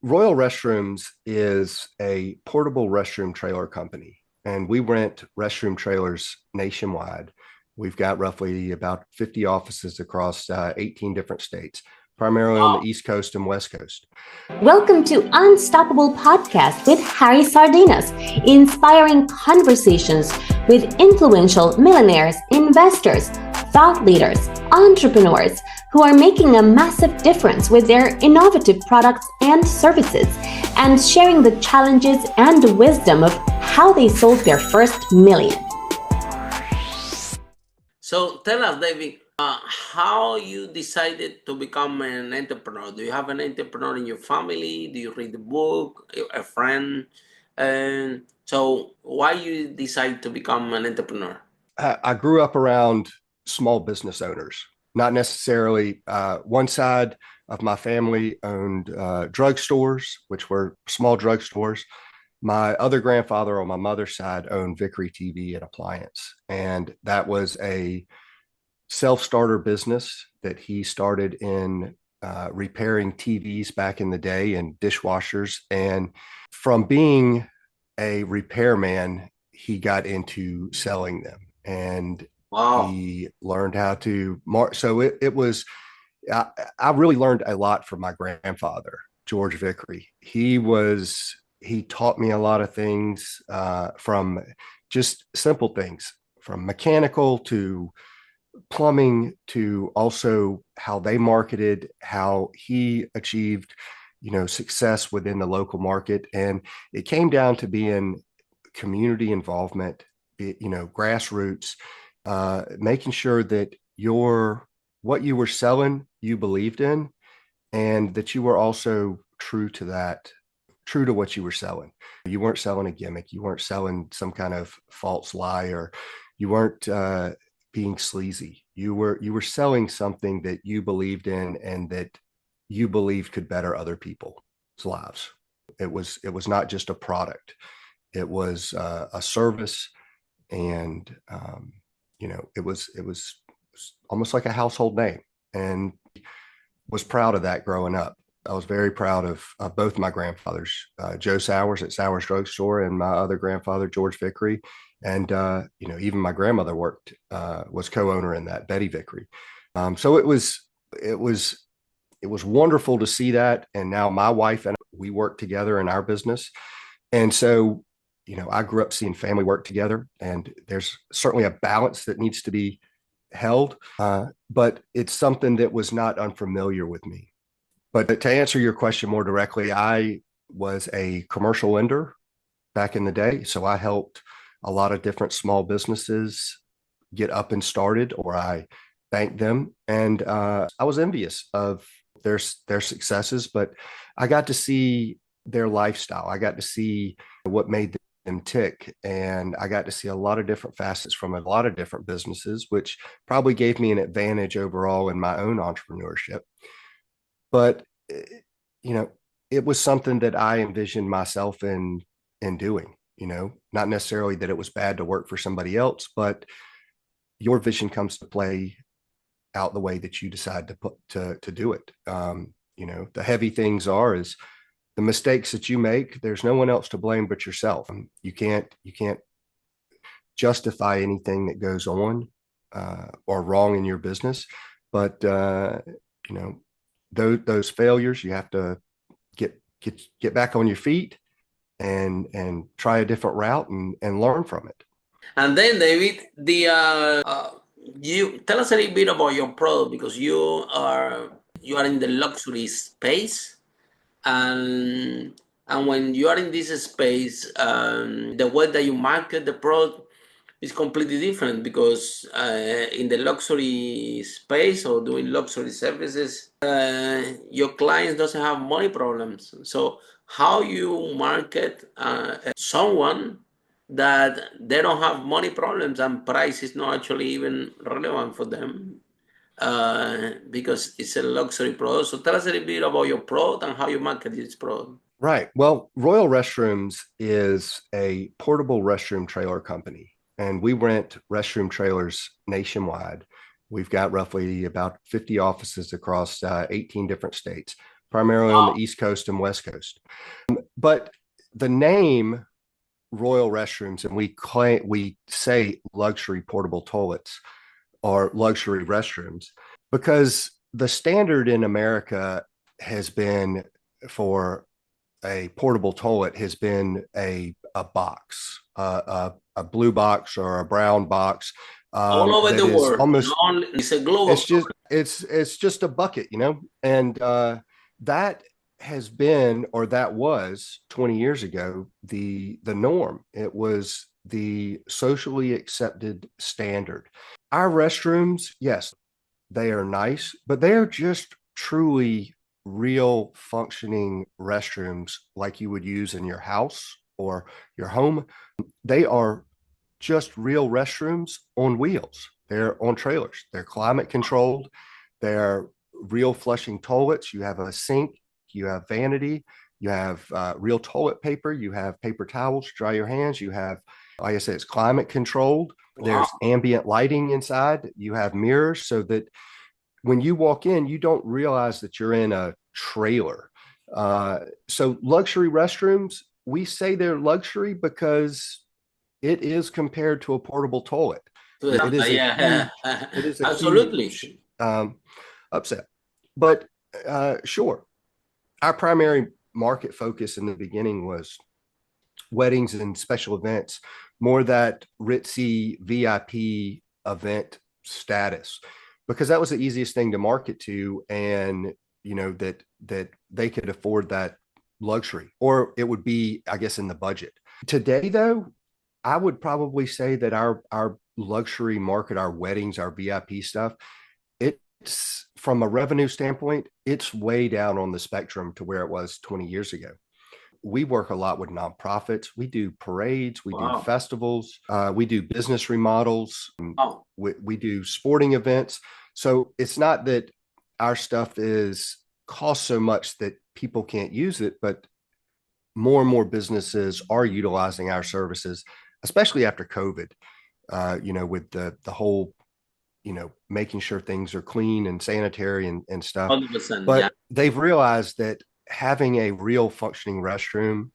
Royal Restrooms is a portable restroom trailer company, and we rent restroom trailers nationwide. We've got roughly about 50 offices across 18 different states, primarily on the East Coast and West Coast. Welcome to Unstoppable Podcast with Harry Sardinas, inspiring conversations with influential millionaires, investors, thought leaders, entrepreneurs who are making a massive difference with their innovative products and services, and sharing the challenges and the wisdom of how they sold their first million. So tell us, David, how you decided to become an entrepreneur. Do you have an entrepreneur in your family? Do you read the book, a friend? And so why you decide to become an entrepreneur? I grew up around small business owners, not necessarily one side of my family owned drugstores, which were small drugstores. My other grandfather on my mother's side owned Vickery TV and appliance, and that was a self-starter business that he started in repairing TVs back in the day and dishwashers. And from being a repairman, he got into selling them, and he learned how to So it was, I really learned a lot from my grandfather, George Vickery. He taught me a lot of things, from just simple things, from mechanical to plumbing to also how they marketed, how he achieved, success within the local market. And it came down to being community involvement, grassroots, making sure that what you were selling, you believed in, and that you were also true to what you were selling. You weren't selling a gimmick. You weren't selling some kind of false lie, or you weren't being sleazy. You were selling something that you believed in and that you believed could better other people's lives. It was not just a product. It was a service, and it was almost like a household name, and was proud of that growing up. I was very proud of both my grandfathers, Joe Sauers at Sauers Drugstore, and my other grandfather, George Vickery. And, even my grandmother was co-owner in that, Betty Vickery. So it was wonderful to see that. And now my wife and we work together in our business. And so, I grew up seeing family work together, and there's certainly a balance that needs to be held. But it's something that was not unfamiliar with me. But to answer your question more directly, I was a commercial lender back in the day. So I helped a lot of different small businesses get up and started, or I banked them. And I was envious of their successes, but I got to see their lifestyle. I got to see what made them tick. And I got to see a lot of different facets from a lot of different businesses, which probably gave me an advantage overall in my own entrepreneurship. But, it was something that I envisioned myself in doing, not necessarily that it was bad to work for somebody else, but your vision comes to play out the way that you decide to do it. The heavy things is the mistakes that you make. There's no one else to blame but yourself. You can't justify anything that goes on or wrong in your business, but those failures, you have to get back on your feet and try a different route and learn from it. And then, David, you tell us a little bit about your product, because you are in the luxury space, and when you are in this space, the way that you market the product is completely different, because in the luxury space or doing luxury services, your clients doesn't have money problems. So how you market someone that they don't have money problems, and price is not actually even relevant for them, because it's a luxury product. So tell us a little bit about your product and how you market this product. Right. Well, Royal Restrooms is a portable restroom trailer company, and we rent restroom trailers nationwide. We've got roughly about 50 offices across 18 different states, primarily on the East Coast and West Coast. But the name Royal Restrooms, and we say luxury portable toilets or luxury restrooms because the standard in America has been for a portable toilet has been a box, a blue box or a brown box. All over the world. Almost, it's a global. It's just a bucket, and that has been, or that was 20 years ago, the norm. It was the socially accepted standard. Our restrooms, yes, they are nice, but they are just truly real functioning restrooms like you would use in your house or your home. They are just real restrooms on wheels. They're on trailers. They're climate controlled. They're real flushing toilets. You have a sink, you have vanity, you have real toilet paper, you have paper towels to dry your hands, you have, like I said, it's climate controlled. There's ambient lighting inside. You have mirrors so that when you walk in, you don't realize that you're in a trailer. So luxury restrooms, we say they're luxury because it is compared to a portable toilet. It is it is a absolutely huge, upset. But sure, our primary market focus in the beginning was weddings and special events, more that ritzy VIP event status, because that was the easiest thing to market to, and that they could afford that luxury, or it would be, I guess, in the budget. Today, though, I would probably say that our luxury market, our weddings, our VIP stuff, it's from a revenue standpoint, it's way down on the spectrum to where it was 20 years ago. We work a lot with nonprofits. We do parades, we do festivals, we do business remodels, we do sporting events. So it's not that our stuff costs so much that people can't use it, but more and more businesses are utilizing our services, especially after COVID, with the whole, making sure things are clean and sanitary and stuff. 100%, but they've realized that having a real functioning restroom,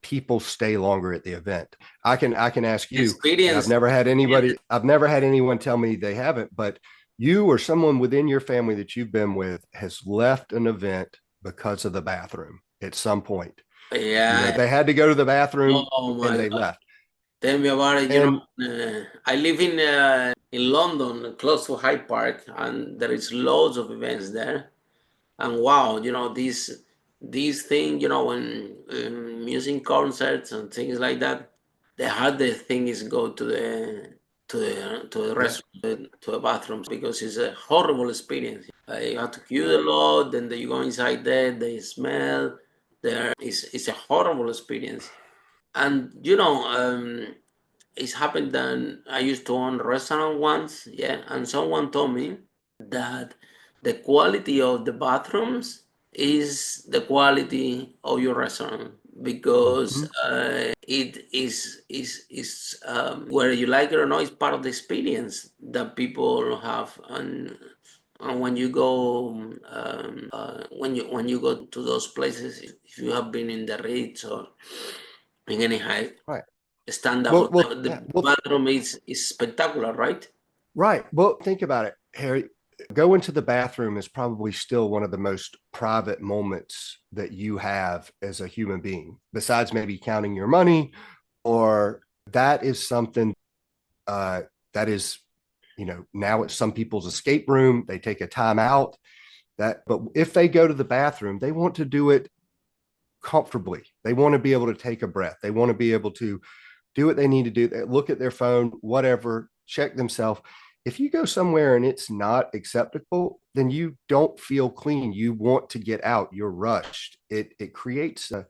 people stay longer at the event. I can ask you, I've never had anyone tell me they haven't, but you or someone within your family that you've been with has left an event because of the bathroom at some point. Yeah. They had to go to the bathroom and they left. Tell me about it. I live in London, close to Hyde Park, and there is loads of events there. And wow, these things, when music concerts and things like that, the hardest thing is go to the restroom, to a bathroom, because it's a horrible experience. You have to queue a lot, then you go inside there, they smell. It's a horrible experience. And it's happened that I used to own a restaurant once, and someone told me that the quality of the bathrooms is the quality of your restaurant, because it is whether you like it or not, it's part of the experience that people have. And when you go when you go to those places, if you have been in the Ritz or in any high stand-up, the bathroom is spectacular, right? Right. Well, think about it, Harry. Going to the bathroom is probably still one of the most private moments that you have as a human being, besides maybe counting your money, or that is something that is, now it's some people's escape room. They take a time out. But if they go to the bathroom, they want to do it comfortably. They want to be able to take a breath. They want to be able to do what they need to do. They look at their phone, whatever, check themselves. If you go somewhere and it's not acceptable, then you don't feel clean. You want to get out. You're rushed. It creates a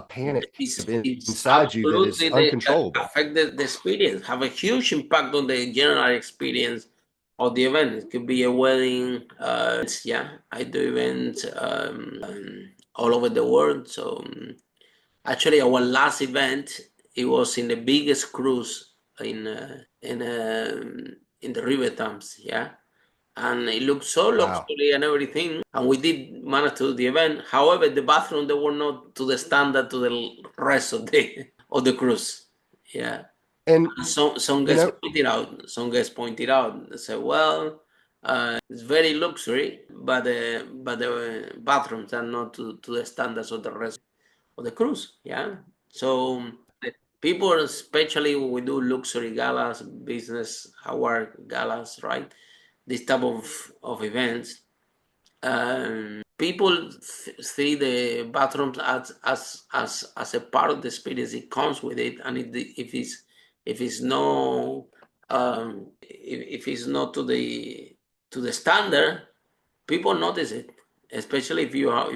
panic inside you that is uncontrollable. Affect the experience, have a huge impact on the general experience of the event. It could be a wedding. I do events all over the world. So actually, our last event, it was in the biggest cruise in the River Thames, and it looked so Wow. luxury and everything. And we did manage to do the event. However, the bathroom, they were not to the standard to the rest of the cruise. Yeah. And Some guests pointed out. Some guests pointed out. They said, "Well, it's very luxury, but the bathrooms are not to the standards of the rest of the cruise." Yeah. So the people, especially when we do luxury galas, business award galas, right? This type of events, people see the bathrooms as a part of the experience. It comes with it, and if it's no if it's not to the standard, people notice it, especially if you're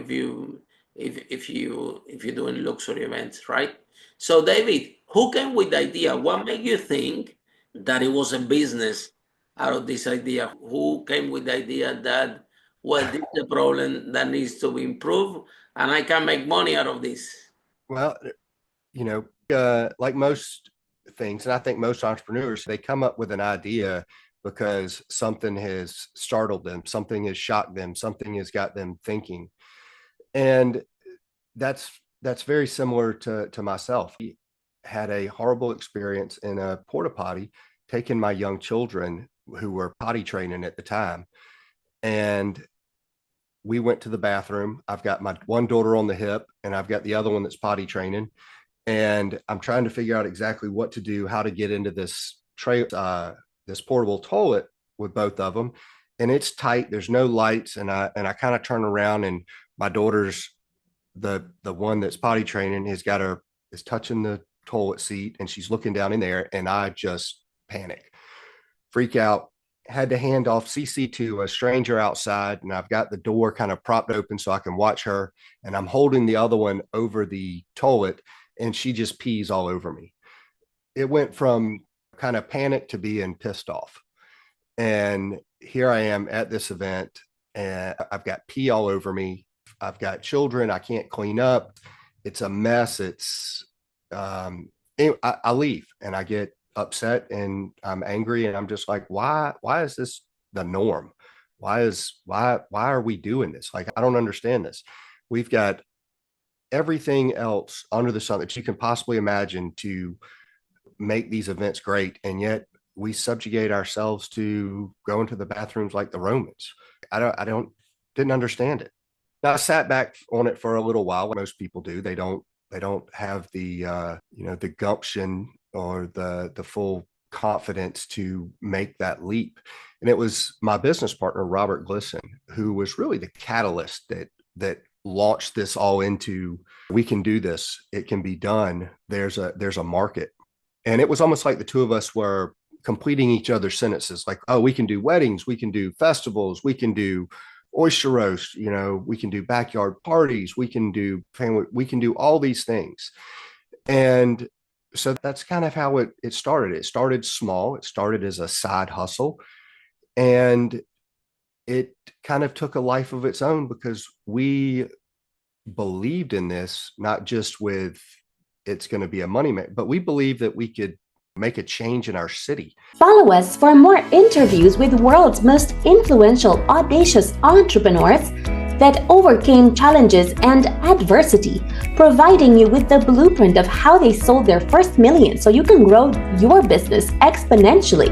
doing luxury events, right? So David, who came with the idea? What made you think that it was a business out of this idea? Who came with the idea that, well, this is a problem that needs to be improved and I can make money out of this? well, like most things, and I think most entrepreneurs, they come up with an idea because something has startled them, something has shocked them, something has got them thinking. And that's very similar to myself. I had a horrible experience in a porta potty, taking my young children who were potty training at the time. And we went to the bathroom. I've got my one daughter on the hip, and I've got the other one that's potty training. And I'm trying to figure out exactly what to do, how to get into this this portable toilet with both of them. And it's tight. There's no lights. And I kind of turn around, and my daughter's the one that's potty training is touching the toilet seat, and she's looking down in there, and I just panic, freak out, had to hand off CC to a stranger outside, and I've got the door kind of propped open so I can watch her, and I'm holding the other one over the toilet, and she just pees all over me. It went from kind of panic to being pissed off. And here I am at this event, and I've got pee all over me. I've got children I can't clean up. It's a mess. Anyway, I leave, and I get upset, and I'm angry, and I'm just like, why is this the norm? Why are we doing this? Like, I don't understand this. We've got everything else under the sun that you can possibly imagine to make these events great, and yet we subjugate ourselves to go into the bathrooms like the Romans. Didn't understand it. Now, I sat back on it for a little while. Most people do. They don't have the the gumption or the full confidence to make that leap. And it was my business partner, Robert Glisson, who was really the catalyst that launched this all into, we can do this. It can be done. There's a market. And it was almost like the two of us were completing each other's sentences. Like, oh, we can do weddings. We can do festivals. We can do oyster roast. We can do backyard parties. We can do family. We can do all these things. And so that's kind of how it started. It started small. It started as a side hustle, and it kind of took a life of its own because we believed in this, not just with it's going to be a money maker, but we believed that we could make a change in our city. Follow us for more interviews with the world's most influential, audacious entrepreneurs that overcame challenges and adversity, providing you with the blueprint of how they sold their first million so you can grow your business exponentially.